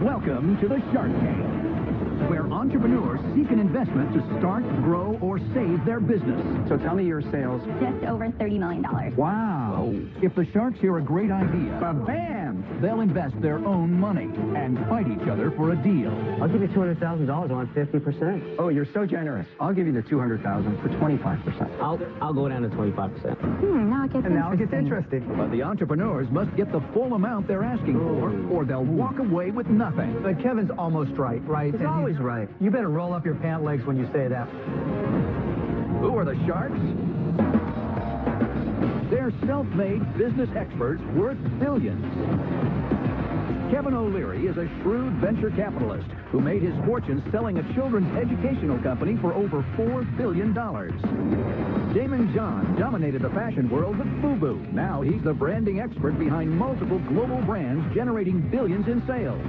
Welcome to the Shark Tank, where entrepreneurs seek an investment to start, grow, or save their business. So tell me your sales. Just over $30 million. Wow. If the Sharks hear a great idea, Bam! they'll invest their own money and fight each other for a deal. I'll give you $200,000 on 50%. Oh, you're so generous. I'll give you the $200,000 for 25%. I'll go down to 25%. Now it gets interesting. But the entrepreneurs must get the full amount they're asking for, or they'll walk away with nothing. But Kevin's almost right? He's always right. You better roll up your pant legs when you say that. Who are the Sharks? They're self-made business experts worth billions. Kevin O'Leary is a shrewd venture capitalist who made his fortune selling a children's educational company for over $4 billion. Damon John dominated the fashion world with FUBU. Now he's the branding expert behind multiple global brands generating billions in sales.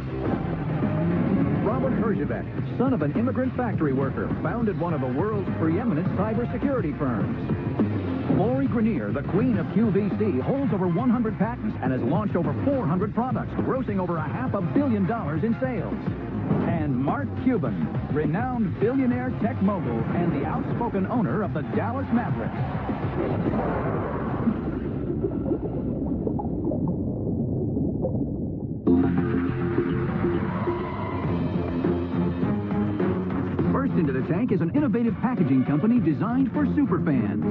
Robert Herjavec, son of an immigrant factory worker, founded one of the world's preeminent cybersecurity firms. Lori Grenier, the queen of QVC, holds over 100 patents and has launched over 400 products, grossing over $500 million in sales. And Mark Cuban, renowned billionaire tech mogul and the outspoken owner of the Dallas Mavericks. First into the tank is an innovative packaging company designed for superfans.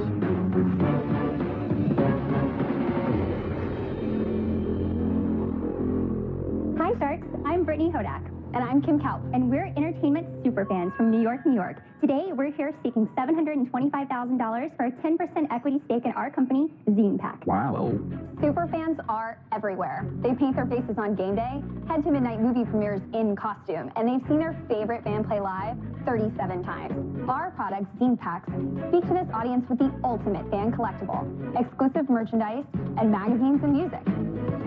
Hi, Sharks. I'm Brittany Hodak. And I'm Kim Kaup. And we're entertainment superfans from New York, New York. Today, we're here seeking $725,000 for a 10% equity stake in our company, ZenePack. Wow. Superfans are everywhere. They paint their faces on game day, head to midnight movie premieres in costume, and they've seen their favorite band play live 37 times. Our product, ZenePacks, speak to this audience with the ultimate fan collectible, exclusive merchandise, and magazines and music.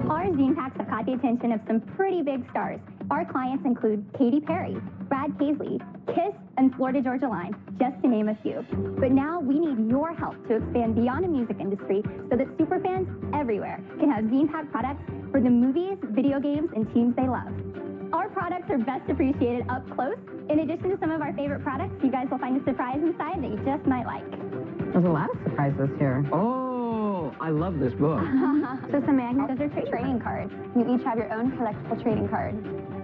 Our ZenePacks have caught the attention of some pretty big stars. Our clients include Katy Perry, Brad Paisley, Kiss, and Florida Georgia Line, just to name a few. But now we need your help to expand beyond the music industry so that superfans everywhere can have ZenePack products for the movies, video games, and teams they love. Our products are best appreciated up close. In addition to some of our favorite products, you guys will find a surprise inside that you just might like. There's a lot of surprises here. Oh, I love this book. So some magnets, those are Trading cards. You each have your own collectible trading card.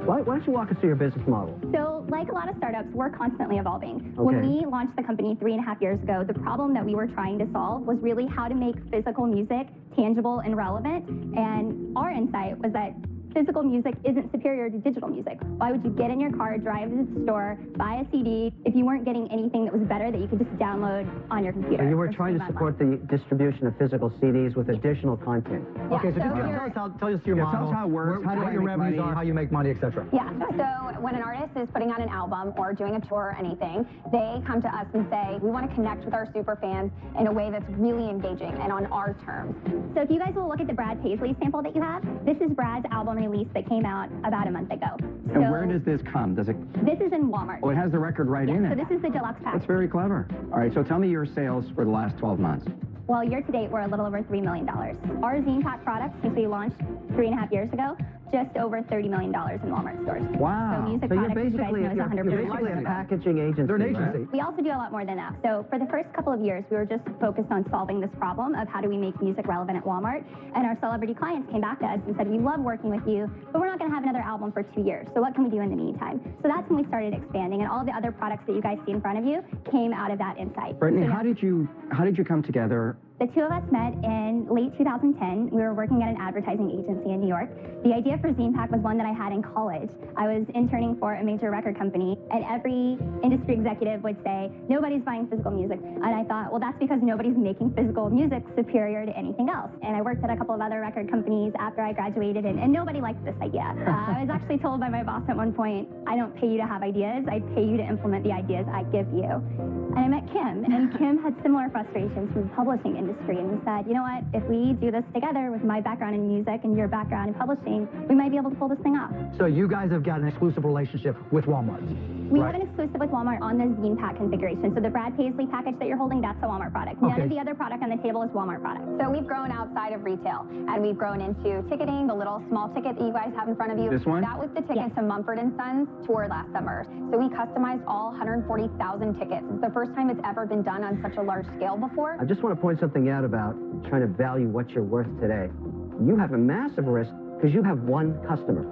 Why don't you walk us through your business model? So, like a lot of startups, we're constantly evolving. Okay. When we launched the company 3.5 years ago, the problem that we were trying to solve was really how to make physical music tangible and relevant. And our insight was that physical music isn't superior to digital music. Why would you get in your car, drive to the store, buy a CD if you weren't getting anything that was better that you could just download on your computer? So you were or trying to stream support the distribution of physical CDs with additional content. Yeah, Okay, so just here- tell us your Yeah, model. tell us how it works, how do what I your make revenues money? are, how you make money, etc. Yeah, so when an artist is putting out an album or doing a tour or anything, they come to us and say, we want to connect with our super fans in a way that's really engaging and on our terms. So if you guys will look at the Brad Paisley sample that you have, this is Brad's album release that came out about a month ago. And So where does this come? Does it? this is in Walmart. Oh, it has the record right in Yeah, it. so this is the deluxe pack. That's very clever. All right, so tell me your sales for the last 12 months. Well, year to date, we're a little over $3 million. Our ZenePack products, since we launched 3.5 years ago, just over $30 million in Walmart stores. Wow. So music So you're products, you guys basically, know, is 100% you're basically a revenue. packaging agency. They're an right? agency. We also do a lot more than that. So for the first couple of years, we were just focused on solving this problem of how do we make music relevant at Walmart. And our celebrity clients came back to us and said, we love working with you, but we're not going to have another album for 2 years. So what can we do in the meantime? So that's when we started expanding. And all the other products that you guys see in front of you came out of that insight. Brittany, So how did you come together? The two of us met in late 2010. We were working at an advertising agency in New York. The idea for ZenePack was one that I had in college. I was interning for a major record company, and every industry executive would say, nobody's buying physical music. And I thought, well, that's because nobody's making physical music superior to anything else. And I worked at a couple of other record companies after I graduated, and nobody liked this idea. I was actually told by my boss at one point, I don't pay you to have ideas, I pay you to implement the ideas I give you. And I met Kim, and Kim had similar frustrations from the publishing industry. industry, and we said, you know what, if we do this together with my background in music and your background in publishing, we might be able to pull this thing off. So you guys have got an exclusive relationship with Walmart. We have an exclusive with Walmart on the zine pack configuration. So the Brad Paisley package that you're holding, that's a Walmart product. None of the other product on the table is Walmart product. So we've grown outside of retail, and we've grown into ticketing, the little small ticket that you guys have in front of you. This one? That was the ticket to Mumford & Sons tour last summer. So we customized all 140,000 tickets. It's the first time it's ever been done on such a large scale before. I just want to point something out about trying to value what you're worth today. You have a massive risk because you have one customer.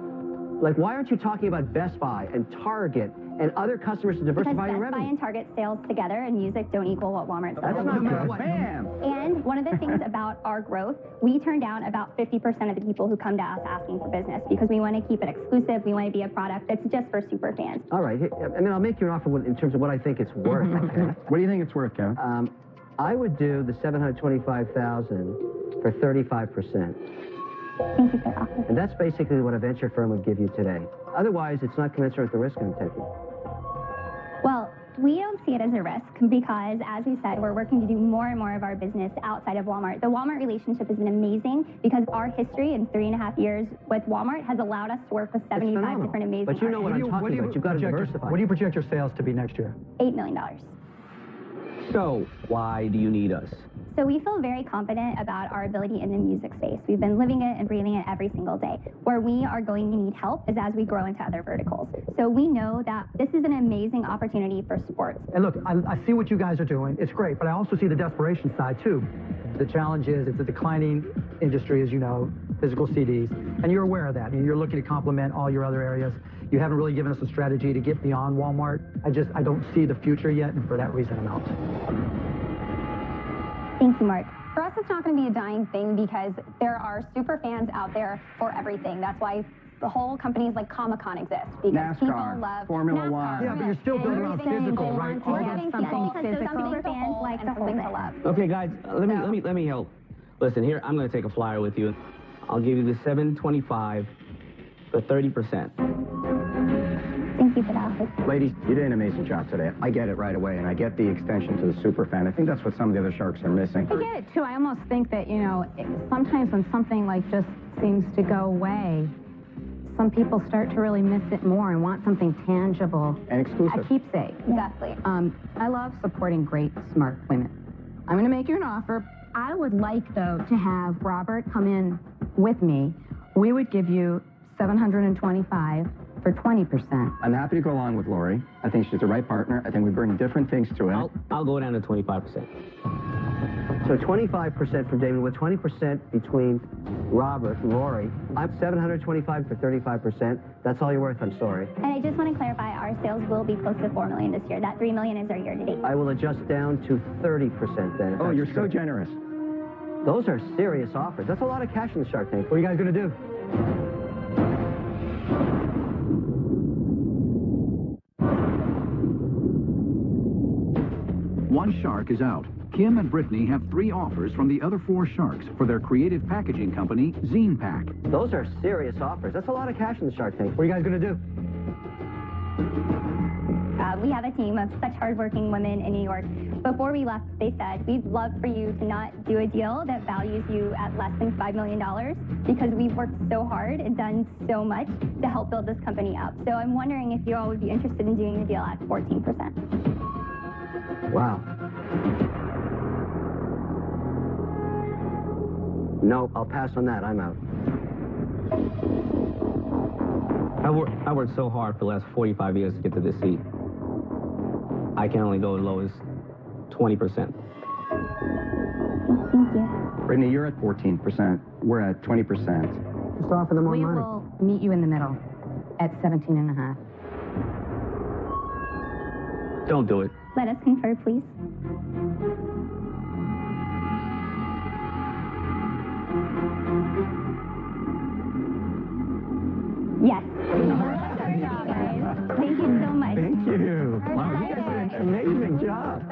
Like, why aren't you talking about Best Buy and Target and other customers to diversify your Because Best Buy revenue? and Target sales together and music don't equal what Walmart sells. That's not good. Bam! And one of the things about our growth, we turn down about 50% of the people who come to us asking for business because we want to keep it exclusive. We want to be a product that's just for super fans. All right. I mean, I'll make you an offer in terms of what I think it's worth. Okay? What do you think it's worth, Kevin? I would do the $725,000 for 35%. Thank you for the offer. And that's basically what a venture firm would give you today. Otherwise, it's not commensurate with the risk I'm taking. Well, we don't see it as a risk because, as we said, we're working to do more and more of our business outside of Walmart. The Walmart relationship has been amazing because our history in 3.5 years with Walmart has allowed us to work with 75 different amazing But you know what I'm talking about. You've got to diversify. What do you project your sales to be next year? $8 million. So, why do you need us? So we feel very confident about our ability in the music space. We've been living it and breathing it every single day. Where we are going to need help is as we grow into other verticals. So we know that this is an amazing opportunity for sports. And look, I see what you guys are doing. It's great, but I also see the desperation side, too. The challenge is it's a declining industry, as you know, physical CDs, and you're aware of that. And you're looking to complement all your other areas. You haven't really given us a strategy to get beyond Walmart. I don't see the future yet, and for that reason, I'm out. Thank you, Mark. For us, it's not going to be a dying thing because there are super fans out there for everything. That's why the whole companies like Comic-Con exist because NASCAR, people love Formula NASCAR. One. Yeah, but you're still building around physical, right? We're giving people something something for fans like and the whole something to thing. love. Okay, guys, let me help. Listen, here, I'm going to take a flyer with you. I'll give you the $725 for 30%. Thank you for that. Ladies, you did an amazing job today. I get it right away, and I get the extension to the super fan. I think that's what some of the other sharks are missing. I get it too. I almost think that, sometimes when something like just seems to go away, some people start to really miss it more and want something tangible. And exclusive. A keepsake. Exactly. I love supporting great, smart women. I'm going to make you an offer. I would like, though, to have Robert come in with me. We would give you $725 for 20%. I'm happy to go along with Lori. I think she's the right partner. I think we bring different things to it. I'll go down to 25%. So 25% from David, with 20% between Robert and Lori. I'm $725 for 35%. That's all you're worth, I'm sorry. And I just want to clarify, our sales will be close to $4 million this year. That $3 million is our year-to-date. I will adjust down to 30% then. if Oh, that's you're so true. generous. Those are serious offers. That's a lot of cash in the Shark Tank. What are you guys going to do? One shark is out. Kim and Brittany have 3 offers from the other 4 sharks for their creative packaging company, Zine Pack. Those are serious offers. That's a lot of cash in the Shark Tank. What are you guys going to do? We have a team of such hardworking women in New York. Before we left, they said, we'd love for you to not do a deal that values you at less than $5 million because we've worked so hard and done so much to help build this company up. So I'm wondering if you all would be interested in doing the deal at 14%. Wow. No, I'll pass on that. I'm out. I worked so hard for the last 45 years to get to this seat. I can only go as low as 20%. Thank you. Brittany, you're at 14%. We're at 20%. Just offer them more We money. will meet you in the middle at 17.5. Don't do it. Let us confer, please. Yes. Thank you so much. Thank you. Wow, you guys did an amazing job.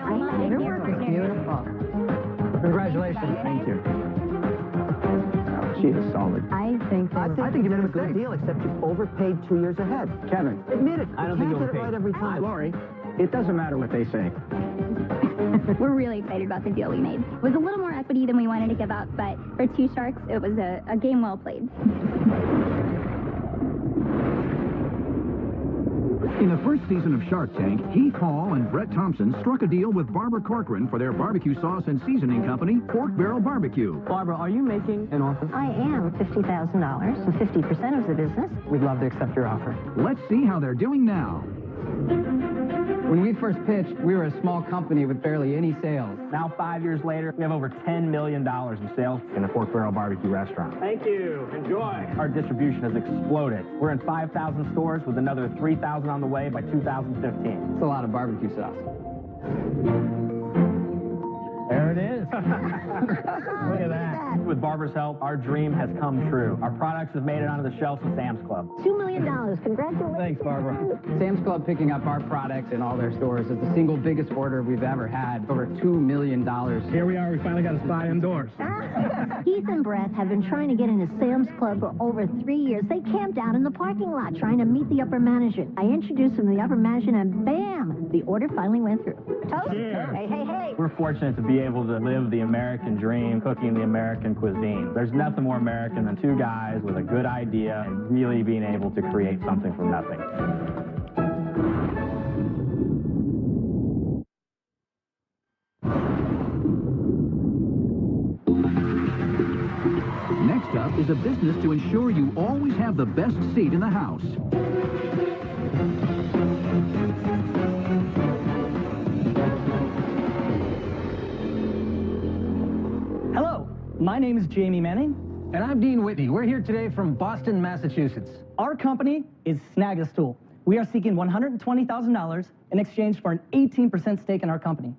Your work is beautiful. Congratulations. Thank you. She is solid. I think I think you made a good deal, except you overpaid 2 years ahead. Kevin. Admit it. I don't You think you can't get it overpaid. right every time. Lori, It doesn't matter what they say. We're really excited about the deal we made. It was a little more equity than we wanted to give up, but for two sharks, it was a game well played. In the first season of Shark Tank, Heath Hall and Brett Thompson struck a deal with Barbara Corcoran for their barbecue sauce and seasoning company, Pork Barrel Barbecue. Barbara, are you making an offer? I am $50,000, so 50% of the business. We'd love to accept your offer. Let's see how they're doing now. When we first pitched, we were a small company with barely any sales. Now, 5 years later, we have over $10 million in sales In the Pork Barrel Barbecue restaurant. Thank you. Enjoy. Our distribution has exploded. We're in 5,000 stores with another 3,000 on the way by 2015. It's a lot of barbecue sauce. There it is. Look at that. With Barbara's help, our dream has come true. Our products have made it onto the shelves of Sam's Club. $2 million. Congratulations. Thanks, Barbara. Sam's Club picking up our products in all their stores is the single biggest order we've ever had, over $2 million. Here we are. We finally got a spot indoors. Heath and Brett have been trying to get into Sam's Club for over 3 years. They camped out in the parking lot trying to meet the upper management. I introduced them to the upper management, and bam, the order finally went through. Toast? Cheers. Hey, hey, hey. We're fortunate to be able to live the American dream, cooking the American cuisine. There's nothing more American than two guys with a good idea and really being able to create something from nothing. Next up is a business to ensure you always have the best seat in the house. Hello, my name is Jamie Manning. And I'm Dean Whitney. We're here today from Boston, Massachusetts. Our company is Snagastool. We are seeking $120,000 in exchange for an 18% stake in our company.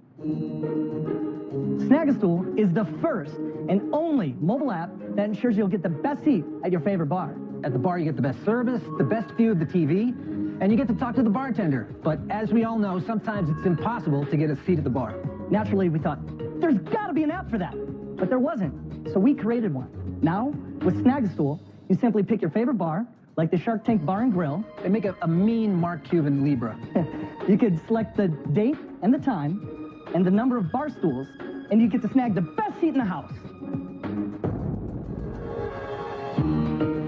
Snagastool is the first and only mobile app that ensures you'll get the best seat at your favorite bar. At the bar, you get the best service, the best view of the TV, and you get to talk to the bartender. But as we all know, sometimes it's impossible to get a seat at the bar. Naturally, we thought, there's got to be an app for that. But there wasn't, so we created one. Now, with Snagastool, you simply pick your favorite bar, like the Shark Tank Bar and Grill. They make a mean Mark Cuban Libra. You could select the date and the time and the number of bar stools, and you get to snag the best seat in the house.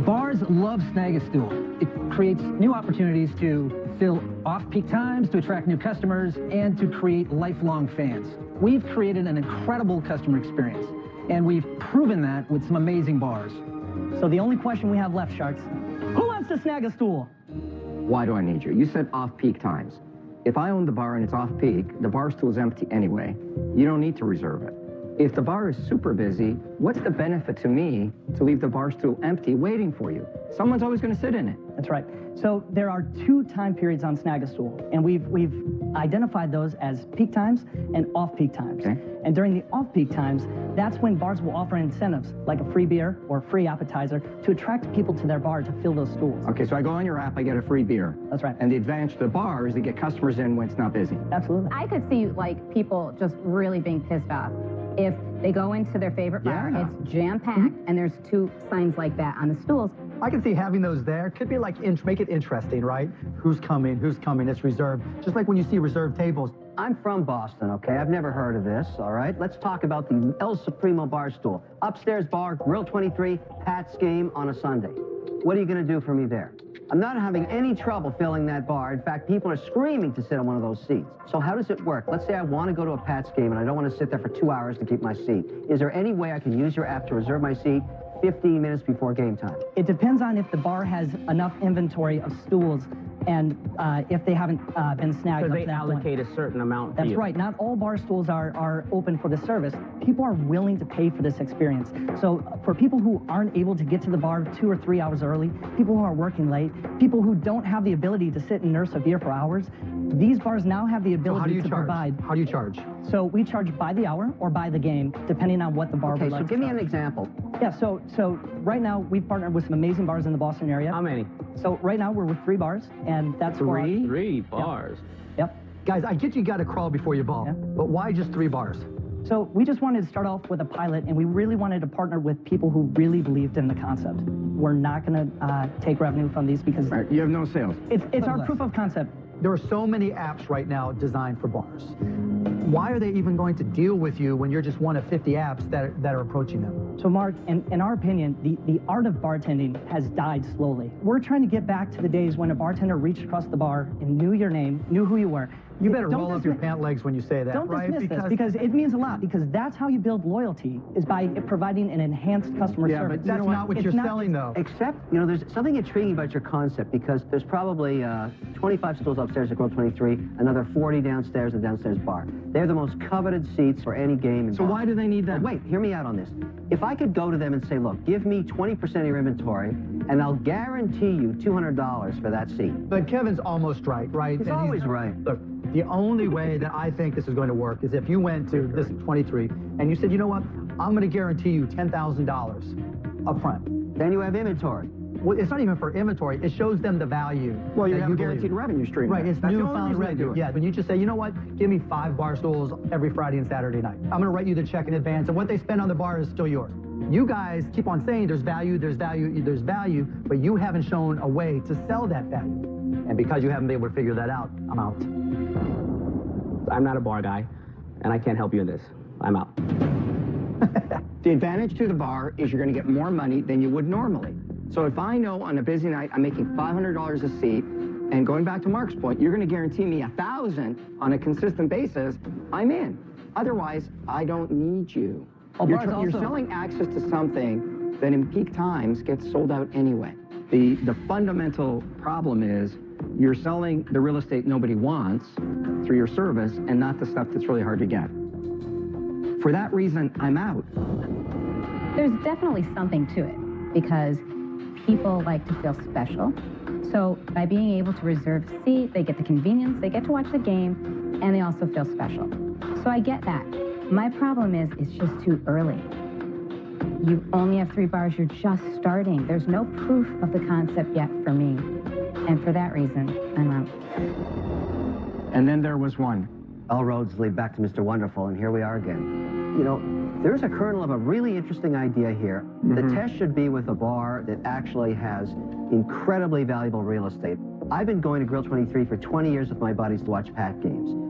Bars love Snagastool. It creates new opportunities to fill off-peak times, to attract new customers, and to create lifelong fans. We've created an incredible customer experience, and we've proven that with some amazing bars. So the only question we have left, Sharks, who wants to snag a stool? Why do I need you? You said off-peak times. If I own the bar and it's off-peak, the bar stool is empty anyway. You don't need to reserve it. If the bar is super busy, what's the benefit to me to leave the bar stool empty waiting for you? Someone's always going to sit in it. That's right. So there are 2 time periods on Snagastool, and we've identified those as peak times and off-peak times. Okay. And during the off-peak times, that's when bars will offer incentives, like a free beer or a free appetizer, to attract people to their bar to fill those stools. Okay, so I go on your app, I get a free beer. That's right. And the advantage to the bar is to get customers in when it's not busy. Absolutely. I could see, like, people just really being pissed off if they go into their favorite bar, Yeah. it's jam-packed, and there's 2 signs like that on the stools. I can see having those there could be like, make it interesting, right? Who's coming, it's reserved. Just like when you see reserved tables. I'm from Boston, okay? I've never heard of this, all right? Let's talk about the El Supremo bar stool. Upstairs bar, Grill 23, Pat's game on a Sunday. What are you going to do for me there? I'm not having any trouble filling that bar. In fact, people are screaming to sit on one of those seats. So how does it work? Let's say I want to go to a Pat's game and I don't want to sit there for 2 hours to keep my seat. Is there any way I can use your app to reserve my seat 15 minutes before game time? It depends on if the bar has enough inventory of stools and if they haven't been snagged. Because up they to that allocate point. a certain amount to That's you. right. Not all bar stools are open for the service. People are willing to pay for this experience. So for people who aren't able to get to the bar 2 or 3 hours early, people who are working late, people who don't have the ability to sit and nurse a beer for hours, these bars now have the ability to provide. How do you charge? So we charge by the hour or by the game, depending on what the bar Okay, would like so to give me charge. an example. Yeah, so right now we've partnered with some amazing bars in the Boston area. How many? So right now we're with 3 bars, and that's for our- 3 bars. Yep. Guys, I get you got to crawl before you ball, Yeah. but why just 3 bars? So we just wanted to start off with a pilot, and we really wanted to partner with people who really believed in the concept. We're not going to take revenue from these because Right, you have no sales. it's our proof of concept. There are so many apps right now designed for bars. Why are they even going to deal with you when you're just one of 50 apps that are approaching them? So Mark, in our opinion, the art of bartending has died slowly. We're trying to get back to the days when a bartender reached across the bar and knew your name, knew who you were. You better roll up your pant legs when you say that, don't right? Dismiss this, because it means a lot, because that's how you build loyalty, is by providing an enhanced customer service. But that's not what you're selling, though. Except, you know, there's something intriguing about your concept, because there's probably 25 stools upstairs at Grill 23, another 40 downstairs at the downstairs bar. They're the most coveted seats for any game. So why do they need them? Wait, hear me out on this. If I could go to them and say, look, give me 20% of your inventory, and I'll guarantee you $200 for that seat. But Kevin's almost right? He's always right. Look, the only way that I think this is going to work is if you went to this 23 and you said, you know what, I'm going to guarantee you $10,000 up front. Then you have inventory. Well, it's not even for inventory. It shows them the value. Well, you have a guaranteed revenue stream. Right, it's newfound revenue. Yeah, when you just say, you know what, give me 5 bar stools every Friday and Saturday night. I'm going to write you the check in advance, and what they spend on the bar is still yours. You guys keep on saying there's value, there's value, there's value, but you haven't shown a way to sell that value. And because you haven't been able to figure that out, I'm out. I'm not a bar guy, and I can't help you in this. I'm out. The advantage to the bar is you're going to get more money than you would normally. So if I know on a busy night I'm making $500 a seat, and going back to Mark's point, you're going to guarantee me $1,000 on a consistent basis, I'm in. Otherwise, I don't need you. Well, You're selling access to something that in peak times gets sold out anyway. The fundamental problem is you're selling the real estate nobody wants through your service and not the stuff that's really hard to get. For that reason, I'm out. There's definitely something to it, because people like to feel special. So by being able to reserve a seat, they get the convenience, they get to watch the game, and they also feel special. So I get that. My problem is it's just too early. You only have 3 bars, you're just starting. There's no proof of the concept yet for me. And for that reason, I'm out. And then there was one. All roads lead back to Mr. Wonderful, and here we are again. You know, there's a kernel of a really interesting idea here. The test should be with a bar that actually has incredibly valuable real estate. I've been going to Grill 23 for 20 years with my buddies to watch Pat games.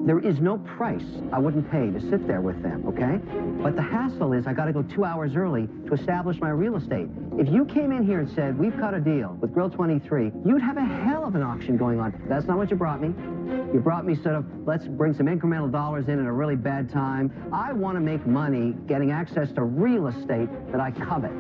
There is no price I wouldn't pay to sit there with them, okay? But the hassle is I got to go 2 hours early to establish my real estate. If you came in here and said, we've cut a deal with Grill 23, you'd have a hell of an auction going on. That's not what you brought me. You brought me sort of, let's bring some incremental dollars in at a really bad time. I want to make money getting access to real estate that I covet.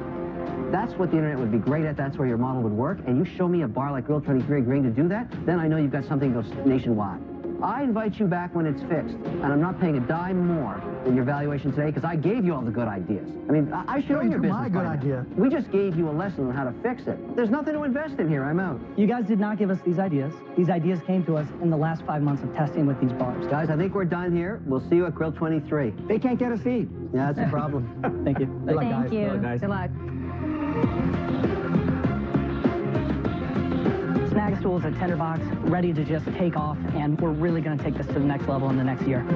That's what the internet would be great at. That's where your model would work. And you show me a bar like Grill 23 agreeing to do that, then I know you've got something that goes nationwide. I invite you back when it's fixed, and I'm not paying a dime more than your valuation today because I gave you all the good ideas. I mean, I should own your business. My good idea. We just gave you a lesson on how to fix it. There's nothing to invest in here. I'm out. You guys did not give us these ideas. These ideas came to us in the last 5 months of testing with these bars. Guys, I think we're done here. We'll see you at Grill 23. They can't get a seat. Yeah, that's a problem. Thank you. Good luck, guys. Thank you. Good luck, guys. Good luck. Snag Stools at Tenderbox, ready to just take off, and we're really going to take this to the next level in the next year.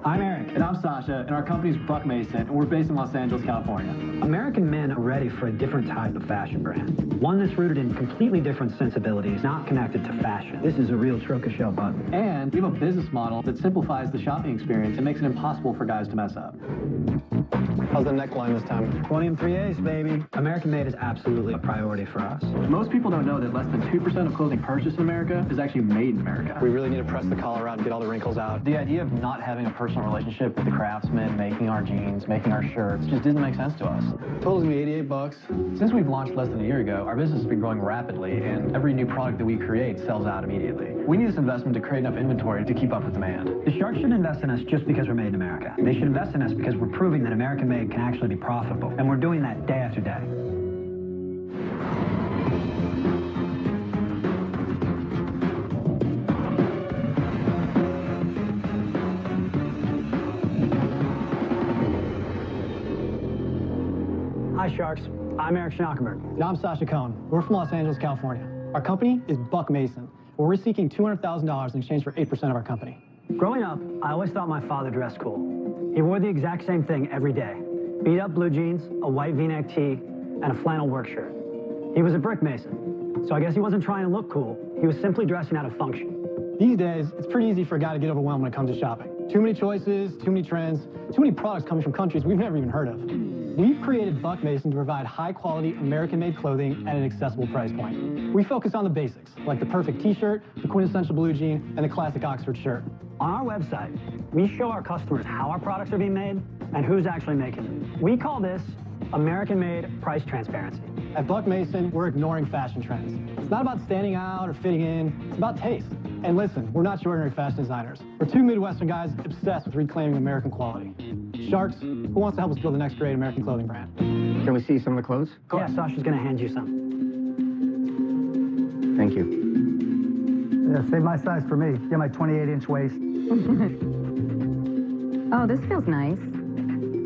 I'm Eric. And I'm Sasha, and our company's Buck Mason, and we're based in Los Angeles, California. American men are ready for a different type of fashion brand. One that's rooted in completely different sensibilities, not connected to fashion. This is a real Troca button. And we have a business model that simplifies the shopping experience and makes it impossible for guys to mess up. How's the neckline this time? 20 and 3/8, baby. American made is absolutely a priority for us. Most people don't know that less than 2% of clothing purchased in America is actually made in America. We really need to press the collar out and get all the wrinkles out. The idea of not having a personal relationship with the craftsmen, making our jeans, making our shirts, just didn't make sense to us. Totals me $88. Since we've launched less than a year ago, our business has been growing rapidly, and every new product that we create sells out immediately. We need this investment to create enough inventory to keep up with demand. The Sharks shouldn't invest in us just because we're made in America. They should invest in us because we're proving that American made can actually be profitable, and we're doing that day after day. Hi, Sharks. I'm Eric Schnockenberg. And I'm Sasha Cohn. We're from Los Angeles, California. Our company is Buck Mason, where we're seeking $200,000 in exchange for 8% of our company. Growing up, I always thought my father dressed cool. He wore the exact same thing every day. beat-up blue jeans, a white V-neck tee, and a flannel work shirt. He was a brick mason, so I guess he wasn't trying to look cool. He was simply dressing out of function. These days, it's pretty easy for a guy to get overwhelmed when it comes to shopping. Too many choices, too many trends, too many products coming from countries we've never even heard of. We've created Buck Mason to provide high-quality, American-made clothing at an accessible price point. We focus on the basics, like the perfect t-shirt, the quintessential blue jean, and the classic Oxford shirt. On our website, we show our customers how our products are being made and who's actually making them. We call this American-made price transparency. At Buck Mason, we're ignoring fashion trends. It's not about standing out or fitting in, it's about taste. And listen, we're not your ordinary fashion designers. We're two Midwestern guys obsessed with reclaiming American quality. Sharks, who wants to help us build the next great American clothing brand? Can we see some of the clothes? Yeah, Sasha's gonna hand you some. Thank you. Yeah, save my size for me. Get my 28-inch waist. Oh, this feels nice.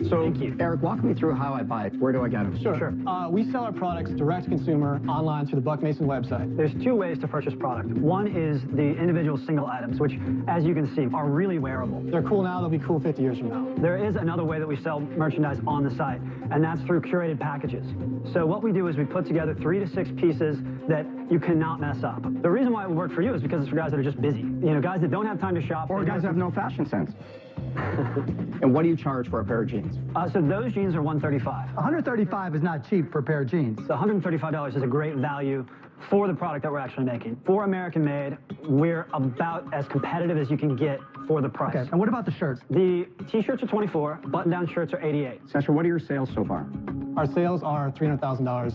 So, Eric, walk me through how I buy it. Where do I get them? Sure. We sell our products direct to consumer online through the Buck Mason website. There's two ways to purchase product. One is the individual single items, which, as you can see, are really wearable. They're cool now, they'll be cool 50 years from now. There is another way that we sell merchandise on the site, and that's through curated packages. So what we do is we put together 3 to 6 pieces that you cannot mess up. The reason why it would work for you is because it's for guys that are just busy. You know, guys that don't have time to shop. Or guys that have no fashion sense. And what do you charge for a pair of jeans? So those jeans are $135. $135 is not cheap for a pair of jeans. So $135 is a great value for the product that we're actually making. For American made, we're about as competitive as you can get for the price. Okay, and what about the shirts? The t-shirts are $24, button-down shirts are $88. Sasha, what are your sales so far? Our sales are $300,000.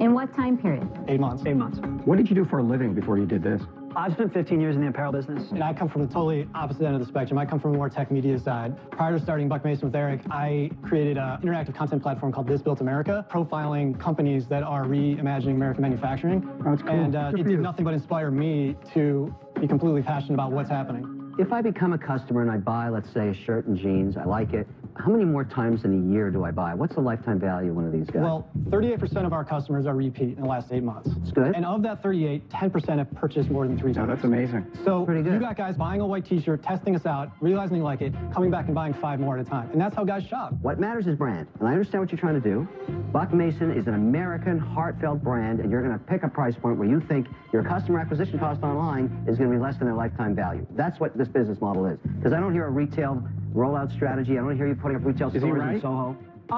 In what time period? 8 months. 8 months. What did you do for a living before you did this? I've spent 15 years in the apparel business. And I come from the totally opposite end of the spectrum. I come from a more tech media side. Prior to starting Buck Mason with Eric, I created an interactive content platform called This Built America, profiling companies that are reimagining American manufacturing. Oh, that's cool. And it did nothing but inspire me to be completely passionate about what's happening. If I become a customer and I buy, let's say, a shirt and jeans, I like it, how many more times in a year do I buy? What's the lifetime value of one of these guys? Well, 38% of our customers are repeat in the last 8 months. That's good. And of that 38, 10% have purchased more than 3 times. Oh, that's amazing. So Pretty good. you got guys buying a white t-shirt, testing us out, realizing they like it, coming back and buying 5 more at a time. And that's how guys shop. What matters is brand, and I understand what you're trying to do. Buck Mason is an American, heartfelt brand, and you're going to pick a price point where you think your customer acquisition cost online is going to be less than their lifetime value. That's what this business model is. Because I don't hear a retail rollout strategy. I don't hear you putting up retail stores in Soho.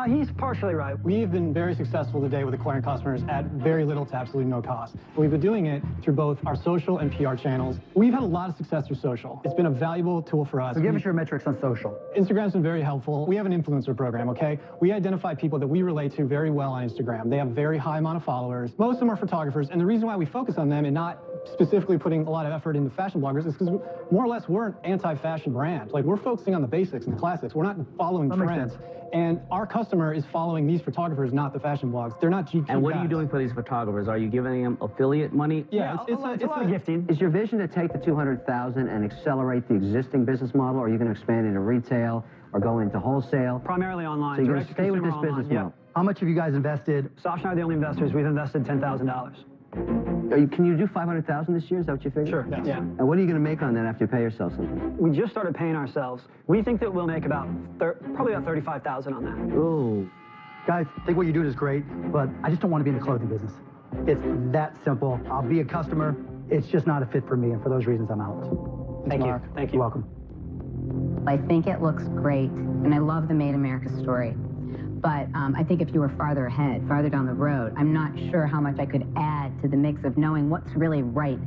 He's partially right. We've been very successful today with acquiring customers at very little to absolutely no cost. We've been doing it through both our social and PR channels. We've had a lot of success through social. It's been a valuable tool for us. So give us your metrics on social. Instagram's been very helpful. We have an influencer program, okay? We identify people that we relate to very well on Instagram. They have very high amount of followers. Most of them are photographers, and the reason why we focus on them and not specifically putting a lot of effort into fashion bloggers is because more or less we're an anti-fashion brand. Like, we're focusing on the basics and the classics. We're not following trends. And our customer is following these photographers, not the fashion blogs. They're not GQ And what guys. are you doing for these photographers? Are you giving them affiliate money? Yeah, it's a lot of gifting. Is your vision to take the $200,000 and accelerate the existing business model, or are you going to expand into retail or go into wholesale? Primarily online. So you're going to stay with this business model? How much have you guys invested? Sasha and I are the only investors. We've invested $10,000. Can you do $500,000 this year? Is that what you figured? Sure, yeah. And what are you going to make on that after you pay yourself something? We just started paying ourselves. We think that we'll make probably about $35,000 on that. Ooh. Guys, I think what you're doing is great, but I just don't want to be in the clothing business. It's that simple. I'll be a customer. It's just not a fit for me, and for those reasons, I'm out. Thank you. Thank you. You're welcome. I think it looks great, and I love the Made America story. But I think if you were farther ahead, farther down the road, I'm not sure how much I could add to the mix of knowing what's really right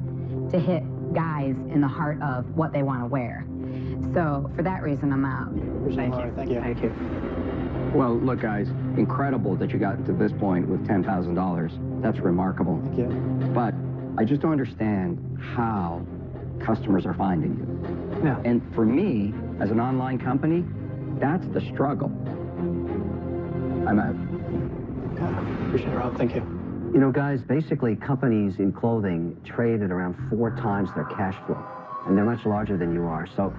to hit guys in the heart of what they want to wear. So for that reason, I'm out. Thank you. Thank you. Thank you. Well, look, guys, incredible that you got to this point with $10,000. That's remarkable. Thank you. But I just don't understand how customers are finding you. Yeah. And for me, as an online company, that's the struggle. I'm out. Okay. Appreciate it, Rob. Thank you. You know, guys, basically companies in clothing trade at around 4 times their cash flow, and they're much larger than you are. So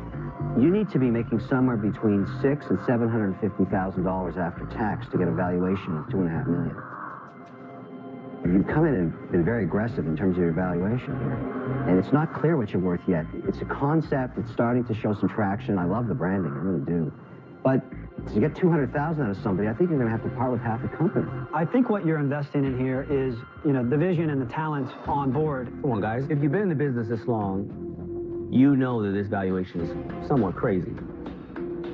you need to be making somewhere between $600,000 and $750,000 after tax to get a valuation of $2.5 million. You've come in and been very aggressive in terms of your valuation here, and it's not clear what you're worth yet. It's a concept. It's starting to show some traction. I love the branding. I really do. But To get $200,000 out of somebody, I think you're going to have to part with half the company. I think what you're investing in here is, the vision and the talent on board. Come on, guys. If you've been in the business this long, you know that this valuation is somewhat crazy.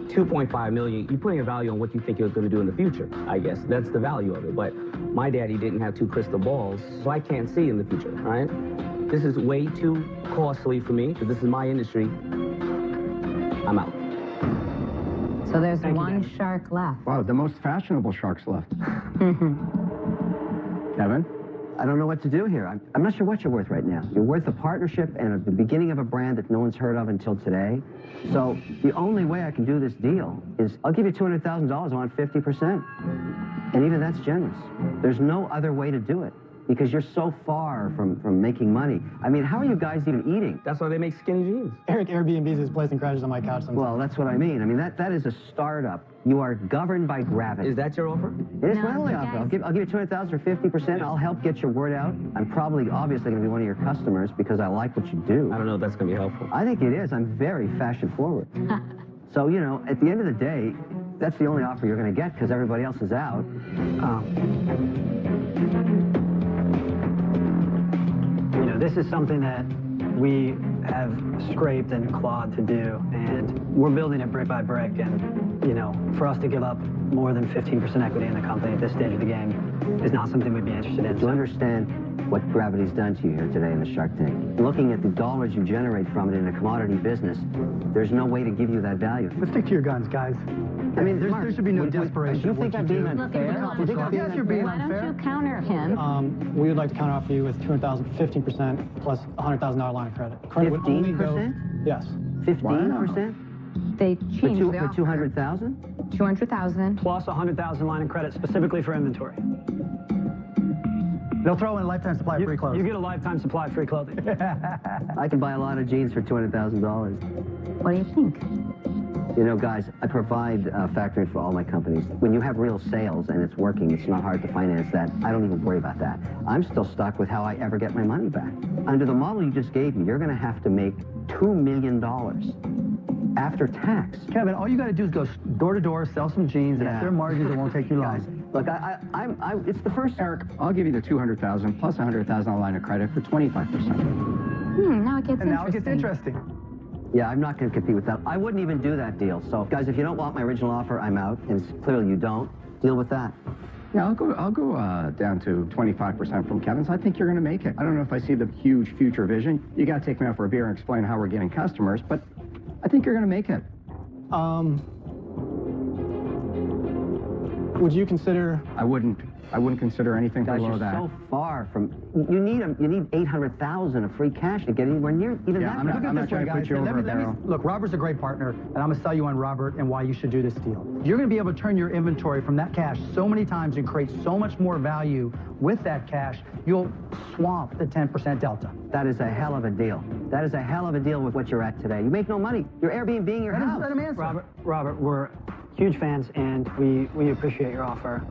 $2.5 million, you're putting a value on what you think you're going to do in the future, I guess. That's the value of it. But my daddy didn't have 2 crystal balls, so I can't see in the future, all right? This is way too costly for me, because this is my industry. I'm out. So there's one shark left. Wow, the most fashionable sharks left. Kevin? I don't know what to do here. I'm not sure what you're worth right now. You're worth a partnership and the beginning of a brand that no one's heard of until today. So the only way I can do this deal is I'll give you $200,000, I want 50%. And even that's generous. There's no other way to do it because you're so far from making money. I mean, how are you guys even eating? That's why they make skinny jeans. Eric Airbnbs his place and crashes on my couch sometimes. Well, that's what I mean. I mean, that is a startup. You are governed by gravity. Is that your offer? It is my only offer. I'll give you $200,000 or 50%. I'll help get your word out. I'm probably, obviously, going to be one of your customers because I like what you do. I don't know if that's going to be helpful. I think it is. I'm very fashion forward. So, at the end of the day, that's the only offer you're going to get because everybody else is out. This is something that we have scraped and clawed to do, and we're building it brick by brick, and, for us to give up more than 15% equity in the company at this stage of the game is not something we'd be interested in. Do you understand what gravity's done to you here today in the Shark Tank? Looking at the dollars you generate from it in a commodity business, there's no way to give you that value. Let's stick to your guns, guys. I mean, there should be no desperation. Do you think I'm being unfair? Yes, you're being Why unfair. don't you counter him? We would like to counteroffer you with $200,000, 15% plus $100,000 line of credit. Credit would only go- 15%? Yes. 15%? They changed the For offer. 200,000? 200,000. Plus $100,000 line of credit specifically for inventory. They'll throw in a lifetime supply of free clothes. You get a lifetime supply of free clothing. I can buy a lot of jeans for $200,000. What do you think? Guys, I provide factoring for all my companies. When you have real sales and it's working, it's not hard to finance that. I don't even worry about that. I'm still stuck with how I ever get my money back. Under the model you just gave me, you're going to have to make $2 million after tax. Kevin, all you got to do is go door to door, sell some jeans, and if they're margins, it won't take you long. Look, it's the first. Eric, I'll give you the $200,000 plus $100,000 line of credit for 25%. Now it gets Now it gets interesting. Yeah, I'm not going to compete with that. I wouldn't even do that deal. So, guys, if you don't want my original offer, I'm out. And clearly you don't. Deal with that. Yeah, I'll go down to 25% from Kevin's. I think you're going to make it. I don't know if I see the huge future vision. You got to take me out for a beer and explain how we're getting customers, but I think you're going to make it. Would you consider? I wouldn't consider anything Guys, below you're that. so far from. You need $800,000 of free cash to get anywhere near even that. I'm not trying to put you over a barrel. Look, Robert's a great partner, and I'm going to sell you on Robert and why you should do this deal. You're going to be able to turn your inventory from that cash so many times and create so much more value with that cash, you'll swamp the 10% delta. That is a hell of a deal. That is a hell of a deal with what you're at today. You make no money. You're Airbnb-ing your house. Let him answer. Robert, we're huge fans, and we appreciate your offer.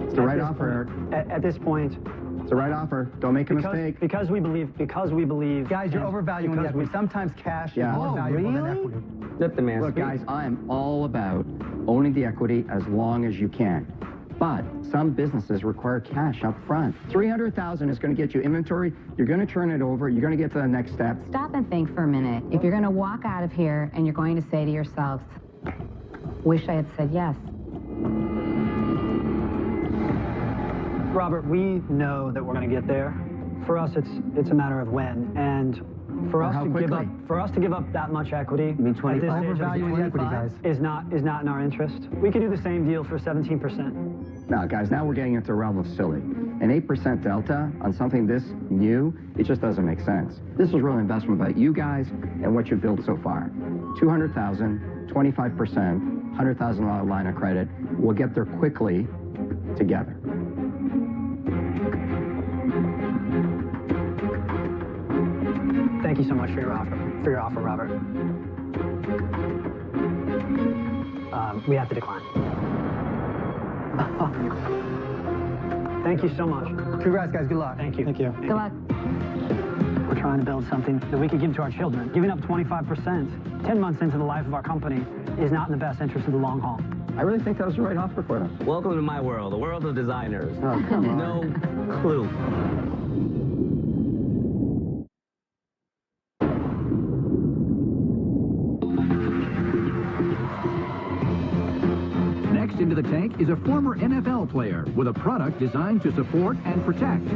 It's the right offer, Eric. At this point, it's the right offer. Don't make a mistake. Because we believe. Guys, you're overvaluing the equity. Sometimes cash is more valuable than equity. Let the man Look, speak. guys, I'm all about owning the equity as long as you can. But some businesses require cash up front. $300,000 is going to get you inventory. You're going to turn it over. You're going to get to the next step. Stop and think for a minute. If you're going to walk out of here and you're going to say to yourself, wish I had said yes. Robert, we know that we're going to get there. For us, it's a matter of when. And for us to give up that much equity, You mean 25? Overvaluing the equity, guys. is not in our interest. We could do the same deal for 17%. No, guys, now we're getting into the realm of silly. An 8% delta on something this new, it just doesn't make sense. This is real investment by you guys and what you've built so far. $200,000, 25%, $100,000 line of credit. We'll get there quickly together. Thank you so much for your offer, Robert. We have to decline. Thank you so much. Congrats, guys. Good luck. Thank you. Thank you. Good luck. We're trying to build something that we could give to our children. Giving up 25%, 10 months into the life of our company, is not in the best interest of the long haul. I really think that was the right offer for them. Welcome to my world, the world of designers. Oh, come on. No clue. Next into the tank is a former NFL player with a product designed to support and protect.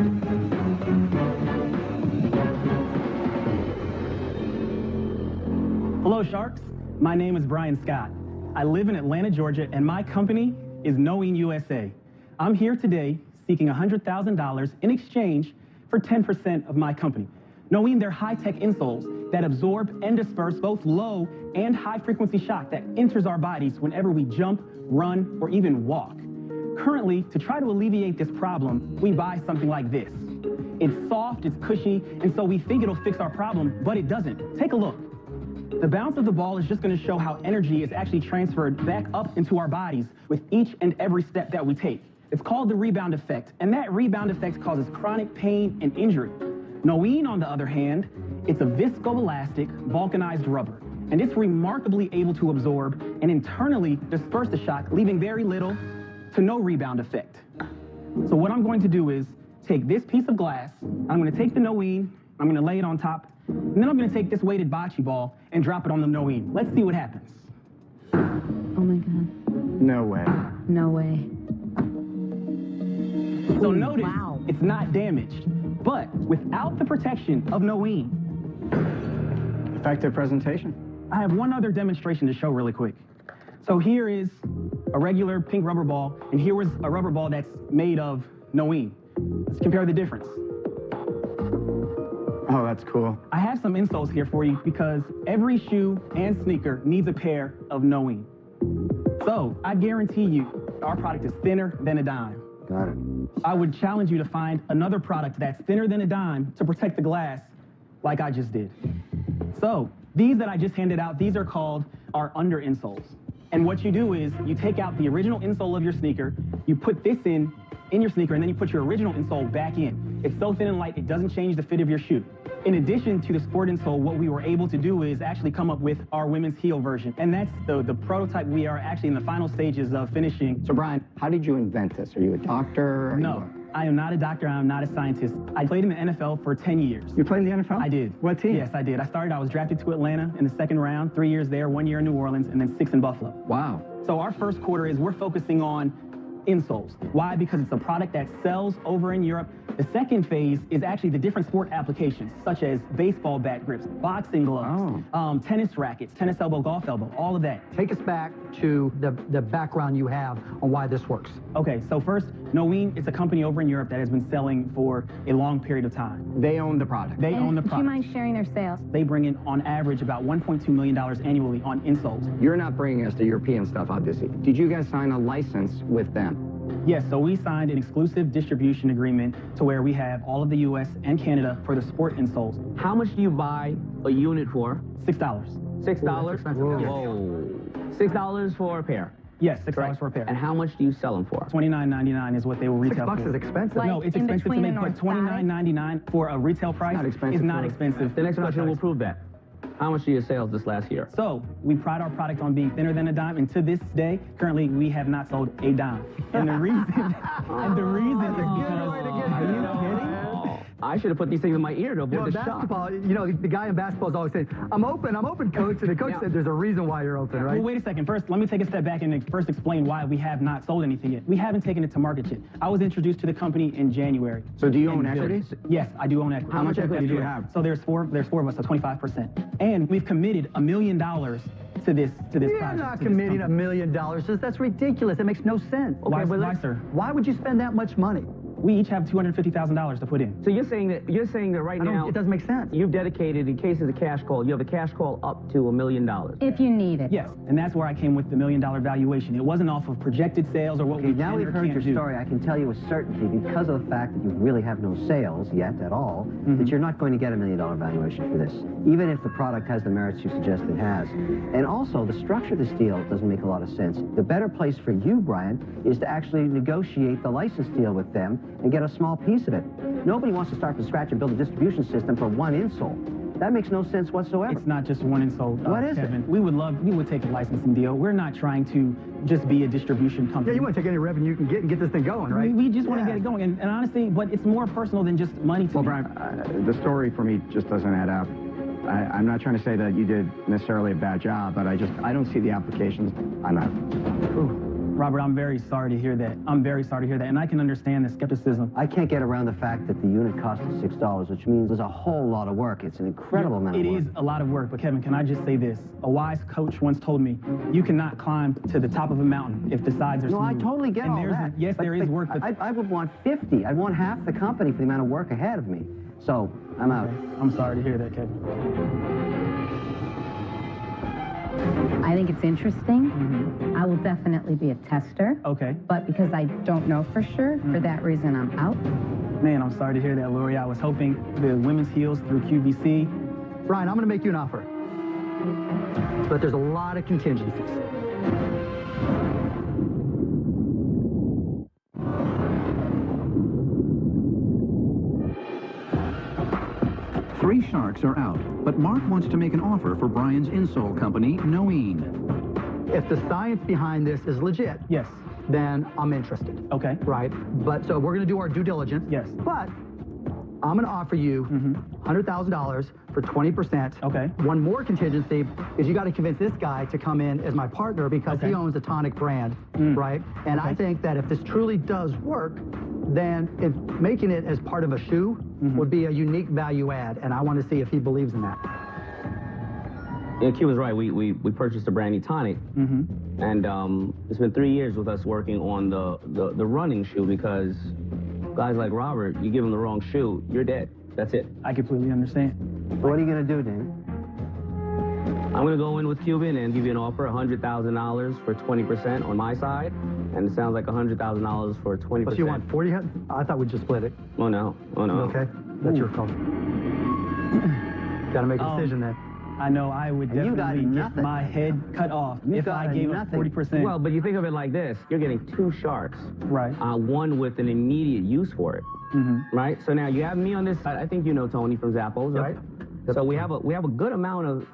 Hello, Sharks. My name is Brian Scott. I live in Atlanta, Georgia, and my company is Knowing USA. I'm here today seeking $100,000 in exchange for 10% of my company. Knowing their high-tech insoles that absorb and disperse both low and high-frequency shock that enters our bodies whenever we jump, run, or even walk. Currently, to try to alleviate this problem, we buy something like this. It's soft, it's cushy, and so we think it'll fix our problem, but it doesn't. Take a look. The bounce of the ball is just going to show how energy is actually transferred back up into our bodies with each and every step that we take. It's called the rebound effect, and that rebound effect causes chronic pain and injury. Knowing, on the other hand, it's a viscoelastic, vulcanized rubber, and it's remarkably able to absorb and internally disperse the shock, leaving very little to no rebound effect. So what I'm going to do is take this piece of glass, I'm going to take the Knowing, I'm going to lay it on top, and then I'm going to take this weighted bocce ball and drop it on the Knowing. Let's see what happens. Oh my God. No way. No way. So notice, it's not damaged, but without the protection of Knowing. Effective presentation. I have one other demonstration to show really quick. So here is a regular pink rubber ball, and here was a rubber ball that's made of Knowing. Let's compare the difference. Oh, that's cool. I have some insoles here for you because every shoe and sneaker needs a pair of Knowing. So I guarantee you our product is thinner than a dime. Got it. I would challenge you to find another product that's thinner than a dime to protect the glass like I just did. So these that I just handed out, these are called our under insoles. And what you do is you take out the original insole of your sneaker, you put this in your sneaker, and then you put your original insole back in. It's so thin and light, it doesn't change the fit of your shoe. In addition to the sport insole, what we were able to do is actually come up with our women's heel version. And that's the prototype we are actually in the final stages of finishing. So, Brian, how did you invent this? Are you a doctor? No, I am not a doctor. I am not a scientist. I played in the NFL for 10 years. You played in the NFL? I did. What team? Yes, I did. I was drafted to Atlanta in the second round, 3 years there, 1 year in New Orleans, and then 6 in Buffalo. Wow. So our first quarter is we're focusing on insoles. Why? Because it's a product that sells over in Europe. The second phase is actually the different sport applications, such as baseball bat grips, boxing gloves, tennis rackets, tennis elbow, golf elbow, all of that. Take us back to the background you have on why this works. Okay, so first, Knowing is a company over in Europe that has been selling for a long period of time. They own the product. They own the Do you product. mind sharing their sales? They bring in, on average, about $1.2 million annually on insoles. You're not bringing us the European stuff, obviously. Did you guys sign a license with them? Yes, so we signed an exclusive distribution agreement to where we have all of the U.S. and Canada for the sport insoles. How much do you buy a unit for? $6. $6? Whoa. $6 for a pair? Yes, $6 for a pair. And how much do you sell them for? $29.99 is what they will retail for. $6 is expensive. No, it's expensive to make, but $29.99 for a retail price is not expensive. The next question will prove that. How much are your sales this last year? So, we pride our product on being thinner than a dime, and to this day, currently, we have not sold a dime. And the reason, is because... Are you kidding? I should have put these things in my ear to avoid the shock. Basketball, you know, the guy in basketball is always saying, I'm open, coach. And the coach said there's a reason why you're open, right? Well, wait a second. First, let me take a step back and first explain why we have not sold anything yet. We haven't taken it to market yet. I was introduced to the company in January. So do you own equity? Yes, I do own equity. How much equity do you have? So there's four of us, so 25%. And we've committed $1 million to this project. You're not committing $1 million. That's ridiculous. That makes no sense. Okay, why, sir? Why would you spend that much money? We each have $250,000 to put in. So you're saying that right now it doesn't make sense. You've dedicated, in case of a cash call, you have a cash call up to $1 million. If you need it. Yes, and that's where I came with the $1 million valuation. It wasn't off of projected sales or what we now can we've or heard can't your do. story. I can tell you with certainty, because of the fact that you really have no sales yet at all, that you're not going to get a $1 million valuation for this, even if the product has the merits you suggest it has. And also, the structure of this deal doesn't make a lot of sense. The better place for you, Brian, is to actually negotiate the license deal with them and get a small piece of it. Nobody wants to start from scratch and build a distribution system for one insole. That makes no sense whatsoever. It's not just one and sold. What is Kevin. it? We would take a licensing deal. We're not trying to just be a distribution company. Yeah, you want to take any revenue you can get and get this thing going, right? We just want to get it going. And honestly, but it's more personal than just money to me. Well, Brian, the story for me just doesn't add up. I'm not trying to say that you did necessarily a bad job, but I don't see the applications. I'm not. Ooh. Robert, I'm very sorry to hear that. I'm very sorry to hear that, and I can understand the skepticism. I can't get around the fact that the unit cost us $6, which means there's a whole lot of work. It's an incredible amount of work. It is a lot of work, but Kevin, can I just say this? A wise coach once told me, you cannot climb to the top of a mountain if the sides are smooth. No, I totally get all that. Yes, there is work. But I would want 50. I'd want half the company for the amount of work ahead of me. So, I'm out. I'm sorry to hear that, Kevin. I think it's interesting. I will definitely be a tester. Okay. But because I don't know for sure, for that reason, I'm out. Man, I'm sorry to hear that, Lori. I was hoping the women's heels through QVC. Brian, I'm going to make you an offer. But there's a lot of contingencies. Three sharks are out, but Mark wants to make an offer for Brian's insole company, Noeen. If the science behind this is legit, yes, then I'm interested. Okay. Right? But so we're going to do our due diligence. Yes. But I'm going to offer you $100,000 for 20%. Okay. One more contingency is you got to convince this guy to come in as my partner because he owns the Tonic brand, right? And I think that if this truly does work, then making it as part of a shoe would be a unique value add, and I want to see if he believes in that. Yeah, Q was right. We purchased a brand new Tonic, and it's been 3 years with us working on the running shoe because guys like Robert, you give him the wrong shoe, you're dead. That's it. I completely understand. So what are you going to do, Dan? I'm going to go in with Cuban and give you an offer, $100,000 for 20% on my side, and it sounds like $100,000 for 20%. So you want 40? I thought we'd just split it. Oh, no. Oh, no. Okay. That's your call. Got to make a decision then. I know I would definitely get my head cut off if I gave up 40%. Well, but you think of it like this. You're getting two sharks. Right. One with an immediate use for it. Right? So now you have me on this side. I think you know Tony from Zappos, right? So we have a good amount of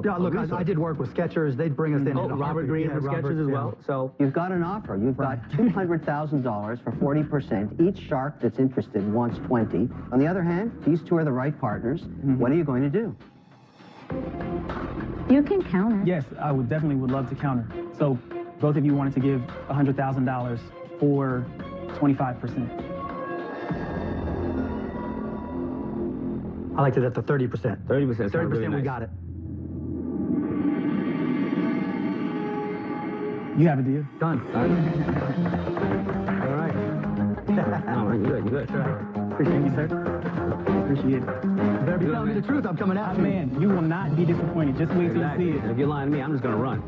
yeah, look, I did work with Skechers. They'd bring us in. Oh, Robert Green from Skechers as well. So you've got an offer. You've got $200,000 for 40%. Each shark that's interested wants 20. On the other hand, these two are the right partners. What are you going to do? You can counter. Yes, I would love to counter. So both of you wanted to give $100,000 for 25%. I liked it at the 30%. 30%. 30%, really we nice. got it. You have a deal. Done. All right. No, you're good. Appreciate you, sir. Appreciate it. You better be telling me the truth. I'm coming after you. Man, you will not be disappointed. Just wait till you see it. If you're lying to me, I'm just going to run.